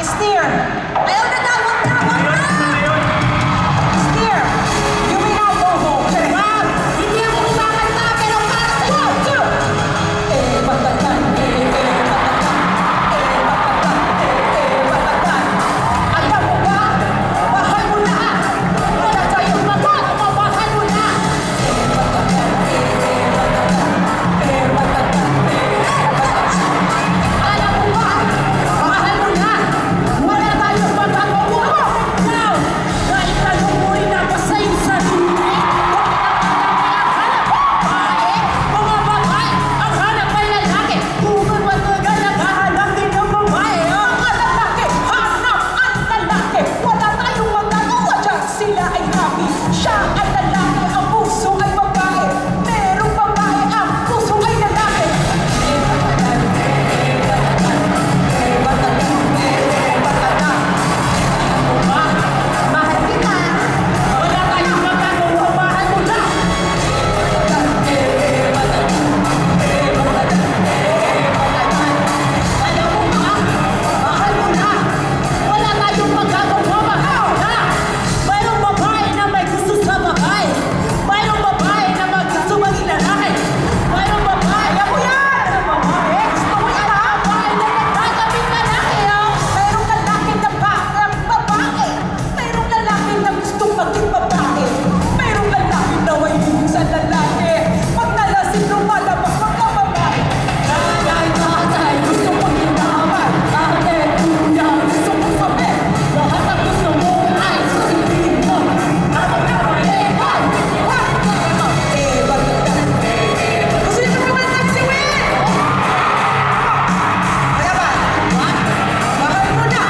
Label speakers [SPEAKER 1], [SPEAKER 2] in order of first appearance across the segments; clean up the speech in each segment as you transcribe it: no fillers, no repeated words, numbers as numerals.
[SPEAKER 1] Steer! Ayaw na daw! Wag na! Wag na! Steer! You may now go home. Ma'am! Hindi ako kumakanta pero para sa iyo! Two! Patatan! Patatan! Alam mo ba? Mahal mo na! Wala tayong magagawa! Mahal mo na! Patatan! Alam mo ba? Mahal mo na! Wala tayong magagawa! Now! Kahit anong uri na ba sa'yo sa sarili? Mga babae! Ang hanap ay lalaki! Kung matagal naghahanap din ng babae! Mga lalaki! Hanap ang lalaki! Wala tayong magagawa dyan! Sila ay happy! Siya ay lalaki! Ang puso ay babae! Merong babae! Ang puso ay lalaki! Mahal kita! Wala tayong magagawa! Mahal mo na! Alam mo ba? Mahal mo na! Wala tayong magagawa! Mahal na! Mayroong babae na may gusto sa babae! Mayroong babae na may gusto maging lalaki! Mayroong babae! Alam mo yan! Mayroong babae! Gusto mo yan ha? Babae na nagkakabing lalaki ha? Mayroong lalaki na babae! Mayroong lalaki na gustong maging babae! Mayroong lalaki na may hilig sa lalaki! Pag nalasing lumalabas mga babae! Nanay, tatay, gusto mo ginaman! Ate, kuya, gusto mo sabi! Lahat ang gusto mo ay susunodin mo! Ako na, gusto niyo naman si Will! Kaya ba? Mahal mo na!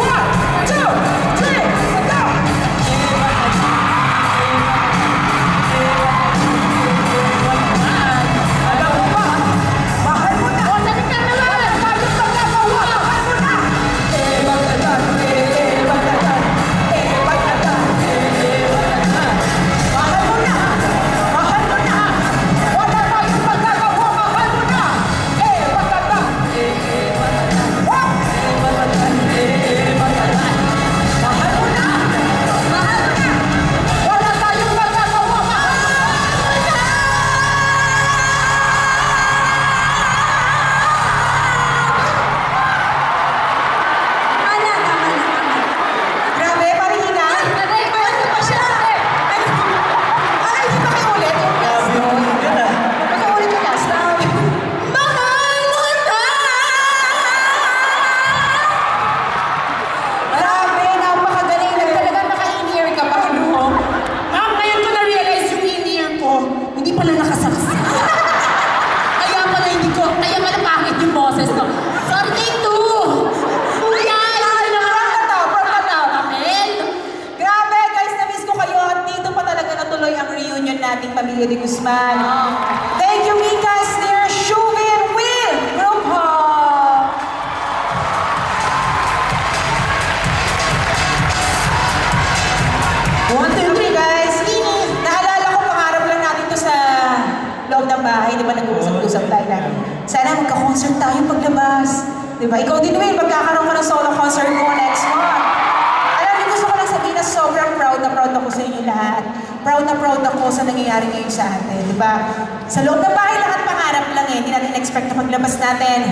[SPEAKER 1] 1, 2, 3, go! Alam mo ba? Mahal mo na! O, sabi ka naman! Tayong magagawa! Mahal mo na! Bagdatan! Bagdatan! Bagdatan! Mahal mo na! Mahal mo na! Wala tayong magagawa! Mahal mo na! Bagdatan! Mahal mo na! Mahal mo na! Wala tayong magagawa! Mahal mo na! Grabe, parihina. Aray, ano pa siya? Aray, hindi pa kayo ulit. Pagka-ulit yung last. Mahal mo na! Grabe, napakagaling. Talaga naka-in-ear ka pa, no? Ma'am, ngayon ko na-realize yung in-ear ko. Hindi pala nakasaksi. Kaya pala pangit yung boses ko. Sorry, take two! Kuya, from the top. Amen. Grabe, guys, na-miss ko kayo. At dito pa talaga natuloy ang reunion nating Pamilya de Guzman. Thank you, Mika, Sneer, Shuvi, and Will. Group hug. One, two, three, guys. Naalala ko, pangarap lang natin to sa loob ng bahay. Di ba, nag-uusap-usap tayo na. Sana magka-concert tayo paglabas. Di ba? Ikaw din, Will, magkakaroon ka ng solo concert mo next month. Alam niyo, gusto ko lang sabihin na sobrang proud ako sa inyo lahat. Proud ako sa nangyayari ngayon sa atin. Di ba? Sa loob ng bahay, lahat pangarap lang eh. Hindi natin expect na paglabas natin.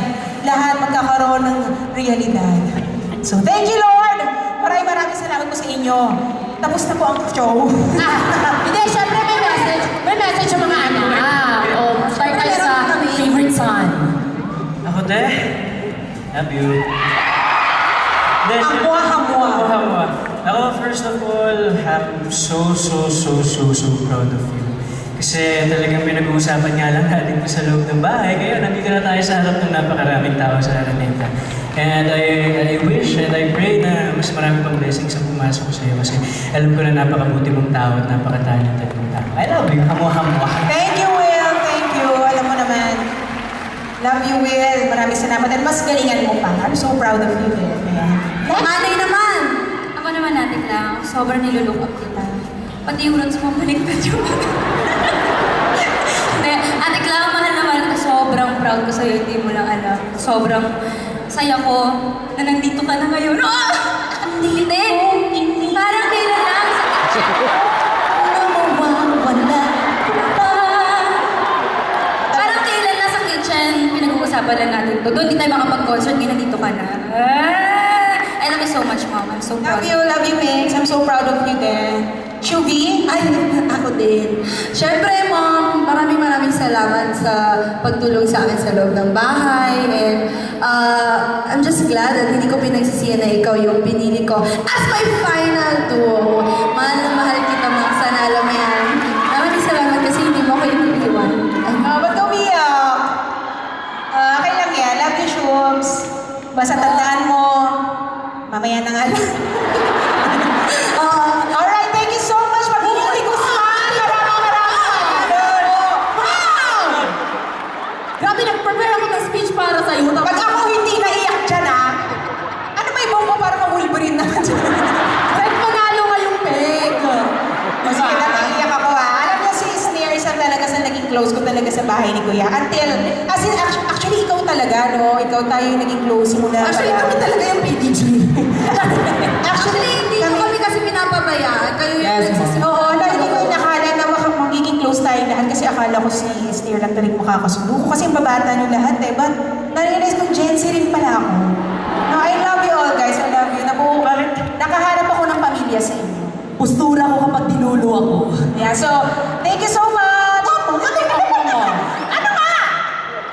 [SPEAKER 1] Lahat magkakaroon ng realidad. So, thank you, Lord! Maraming salamat po sa inyo. Tapos na po ang show.
[SPEAKER 2] Hindi, syempre may message. May message yung mga anak. Start tayo sa favorite son.
[SPEAKER 3] Ako de, love you.
[SPEAKER 1] Hamwa.
[SPEAKER 3] Ako, first of all, I'm so proud of you. Kasi talagang pinag-uusapan nga lang natin ko sa loob ng bahay. Kaya nandito na tayo sa harap ng napakaraming tao sa Araneta. And I wish and I pray na mas marami pang blessings ang pumasok sa iyo. Kasi alam ko na napakabuti mong tao at napaka-talented mong tao. I love you. Hamwa.
[SPEAKER 1] Thank you, Will. Thank you. Alam mo naman. Love you, Will. Maraming salamat. At mas galingan mo pa. I'm so proud of you, Will.
[SPEAKER 2] Nanay naman! Ako naman natin lang. Sobrang nilulook up kita. Pati yung roots mo, baliktad yung Ate Clau, mahal naman ako. Sobrang proud ko sa'yo. Hindi mo lang alam. Sobrang Saya ko na nandito ka na ngayon. Ah! Hindi. Parang kailan lang sa
[SPEAKER 1] Nawawala pa.
[SPEAKER 2] Parang kailan lang sa kitchen, pinag-uusapan lang natin to. Doon di tayo makapag-concert, ngayon nandito ka na. Ah! I love you so much, Mom. I'm so proud.
[SPEAKER 1] Love you, Mix. I'm so proud of you din. Shubi? Ay, ako din. Siyempre, Mom, maraming salamat sa pagtulong sa akin sa loob ng bahay. And I'm just glad at hindi ko pinagsisiyan na ikaw yung pinili ko as my final duo. Mahal na mahal kita, Mom. Sana alam mo yan. Maraming salamat kasi hindi mo ako iniiwan.
[SPEAKER 4] Ba't ka umiyak? Okay lang yan. Love you, Shubs. Basta tandaan mo, mamaya na nga lang. Alright, thank you so much. Magbumuli ko sa
[SPEAKER 1] Wow! Grabe, nag-prepare ako ng speech para sa'yo.
[SPEAKER 4] Pag ako hindi naiyak dyan, ano ba ibang mo para ka-Wolverine naman dyan?
[SPEAKER 1] Kahit panalo ngayong peg.
[SPEAKER 4] Sige, naiiyak ako Alam mo si Snare, isa talaga sa naging close ko talaga sa bahay ni Kuya. Actually, ikaw talaga, no? Ikaw tayo yung naging close muna.
[SPEAKER 1] Actually, kami talaga yung PDG.
[SPEAKER 2] Actually, hindi ko kami kasi pinapabayaan. Kayo yung nagsasama.
[SPEAKER 4] Oo, hindi ko nakala na magiging close tayo lahat kasi akala ko si Snare lang talagang makakasundo ko kasi yung babata nyo lahat but na-realize kong Gen Z rin pala ako. No, I love you all guys, I love you. Nakahanap ako ng pamilya sa inyo.
[SPEAKER 1] Postura ko kapag tinulo ako.
[SPEAKER 4] Yeah, so, thank you so much!
[SPEAKER 1] Ano nga?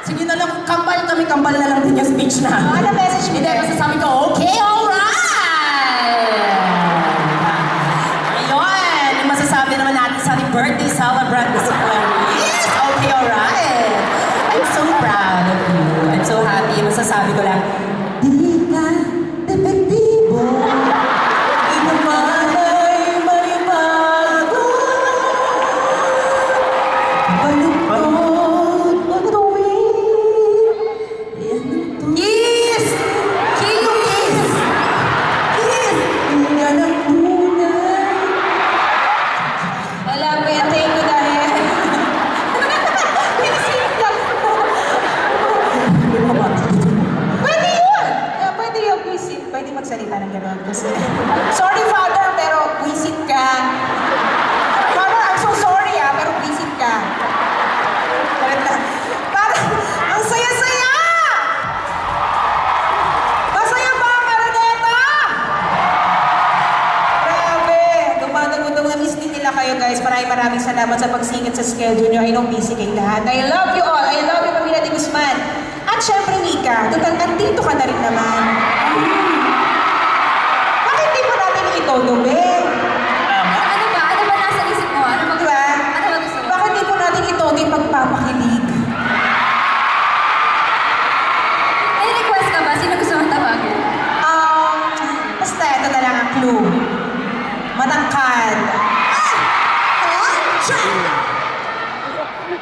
[SPEAKER 1] Sige na lang, kambal na lang din yung speech na.
[SPEAKER 4] Ano message mo?
[SPEAKER 1] Hindi, masasabi ko, okay, alright! Ayun, yung masasabi naman natin sa ating birthday celebrant this Yes, okay, alright! I'm so proud of you. I'm so happy. Masasabi ko lang, di ka depektibo. Ito man ay may bago. Baluktot, patuwid.
[SPEAKER 2] Kiss! Kiss yung kiss!
[SPEAKER 1] Kiss! Yan ang tunay.
[SPEAKER 4] Wala po yan, thank you dahil. Pwede yun! Yeah, pwede yun, visit. Pwede magsalita ng gano'n kasi. Sorry, Father, pero visit ka. Father, I'm so sorry pero visit ka. Parang, ang saya-saya! Masaya ba ang Araneta? Grabe! Dumadagod na miss din nila kayo guys. Maraming salamat sa pagsingit sa schedule nyo. I know busy kayo lahat. I love you all. I love you, Pamilya de Guzman. At syempre, Mika, total, andito ka na rin naman. Bakit di mo natin itodo, be?
[SPEAKER 2] Ano ba? Ano ba nasa isip mo? Ano ba
[SPEAKER 4] Di ba?
[SPEAKER 2] Ano ba gusto mo?
[SPEAKER 4] Bakit di mo natin itodo yung pagpapakilig?
[SPEAKER 2] May request ka ba? Sino gusto mong tawagin?
[SPEAKER 4] Basta ito na lang ang clue. Matangkad.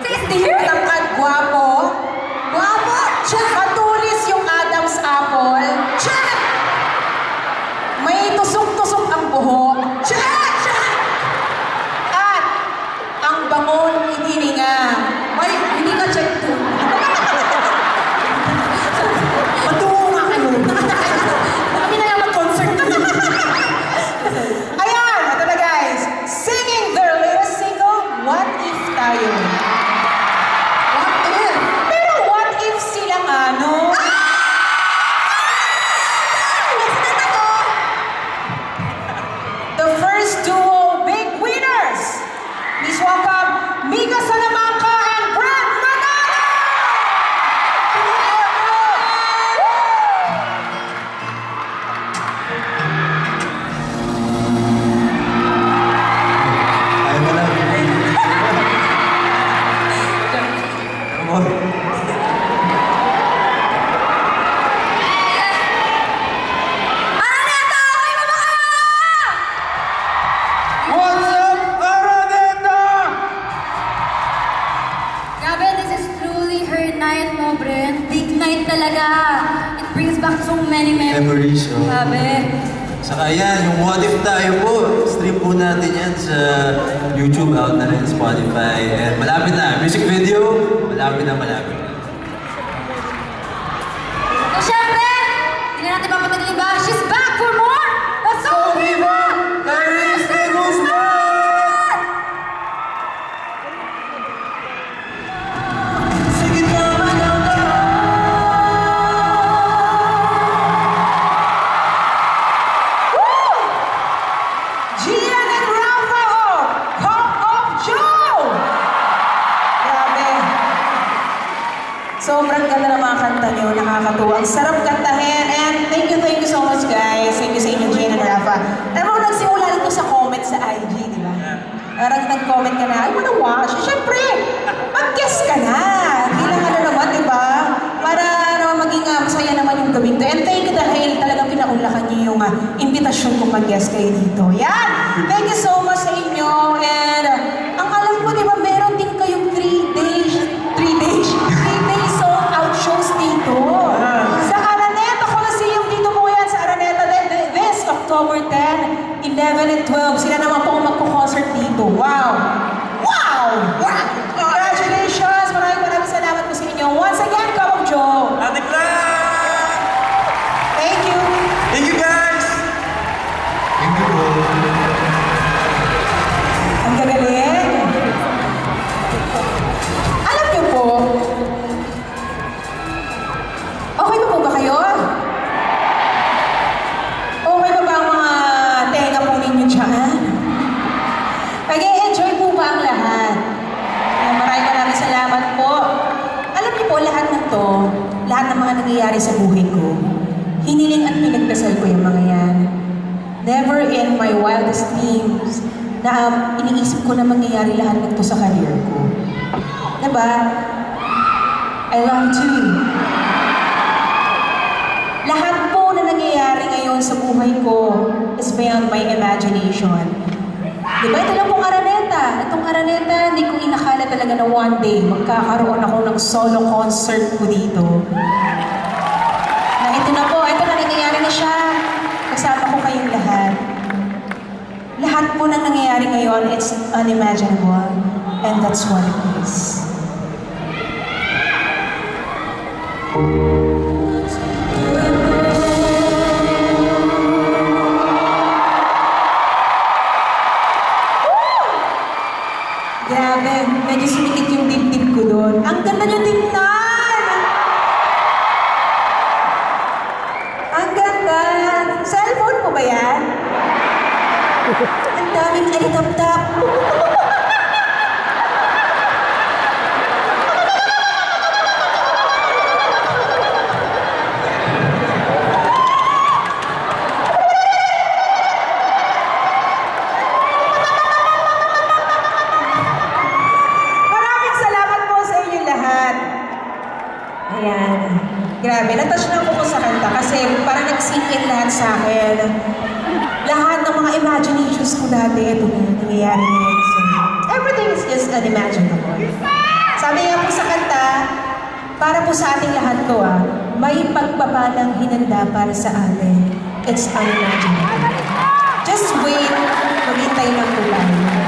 [SPEAKER 2] Si Steve?
[SPEAKER 4] Matangkad, gwapo. Gwapo! Matulis yung Adam's apple. May tusok-tusok ang buhok. At ang bangon ihininga.
[SPEAKER 1] Ay, hindi ka check to. Patungo nga kayo. Kami na lang mag-concert.
[SPEAKER 4] Ayan! Ito na guys. Singing their latest single, What If tayo.
[SPEAKER 1] What if?
[SPEAKER 4] Pero what if silang ano? The first duo big winners. Please welcome Mika Salamanca and Brad Manalo!
[SPEAKER 5] Ay, wala. Amor.
[SPEAKER 2] Araneta! Okay ba ba kayo?
[SPEAKER 5] What's up, Araneta?
[SPEAKER 2] Grabe, this is truly her night mo, Brent. Big night talaga. It brings back so many memories.
[SPEAKER 5] Memories, oh.
[SPEAKER 2] Grabe.
[SPEAKER 5] Saka yan, yung What If tayo po. Stream po natin yan sa YouTube, out na rin, Spotify. And malapit na. Music video, malapit na.
[SPEAKER 2] So, syempre, Hindi natin papatagalin ba? She's back for more! Let's go!
[SPEAKER 5] Viva! Tyrese de Guzman! Sige na,
[SPEAKER 4] Gian and Rafa, oh! Cup of Joe! Grabe. Sobrang ganda ng mga kanta niyo, nakakatuwa. Ang sarap kantahin. And thank you so much, guys. Thank you sa inyo, Gian and Rafa. Alam mo, nagsimula rin to sa comment sa IG, di ba? Parang nag-comment ka na, I wanna watch. Siyempre, mag-guess ka na. Hindi lang ano naman, di ba? Para naman maging masaya naman yung gawin to. And thank you dahil talagang pinaunlakan niyo yung invitasyon kong mag-guest kayo dito. Yan! Thank you so much sa inyo. And ang alam ko, di ba, meron din kayong 3 days sold out shows dito. Sa Araneta Coliseum, dito po yan sa Araneta. This October 10, 11, and 12. Sila naman po ang magpo-concert dito. Wow! Wow! Wow! Congratulations! Maraming salamat po sa inyo. Once again, Cup of Joe.
[SPEAKER 5] Ate Clara!
[SPEAKER 4] Thank you.
[SPEAKER 5] Thank you, guys! Thank you, bro.
[SPEAKER 4] Ang gagaling. Alam niyo po, okay pa po ba kayo? Okay pa ba ang mga tenga po ninyo dyan? Nag-enjoy po ba ang lahat? Maraming salamat po. Alam niyo po, lahat ng to, lahat ng mga nangyayari sa buhay ko, hiniling at pinagdasal ko yung mga yan. Never in my wildest dreams na iniisip ko na mangyayari lahat ng to sa career ko. Diba? I love to. Lahat po na nangyayari ngayon sa buhay ko is beyond my imagination. Diba? Ito lang pong Araneta. Itong Araneta, hindi ko inakala talaga na one day magkakaroon ako ng solo concert ko dito. Na ito na po, ito na nangyayari na siya. Kasama ko kayong lahat. Lahat po ng nangyayari ngayon, it's unimaginable. And that's what it is. Grabe, medyo sumikit yung dibdib ko doon. Ang ganda niyong tingnan! Ang ganda! Cellphone po ba yan? Ang daming alitap-tap. Maraming salamat po sa inyo lahat. Ayan. Grabe, natouch na ako sa kanta kasi parang nag-sink in lahat sa akin. Lahat ng mga imaginations ko dati, ito na, nangyayari ngayon. So, everything is just unimaginable. Sabi nga po sa kanta, para po sa ating lahat to may pagpapalang hinanda para sa atin. It's unimaginable. Just wait, maghintay lang po tayo.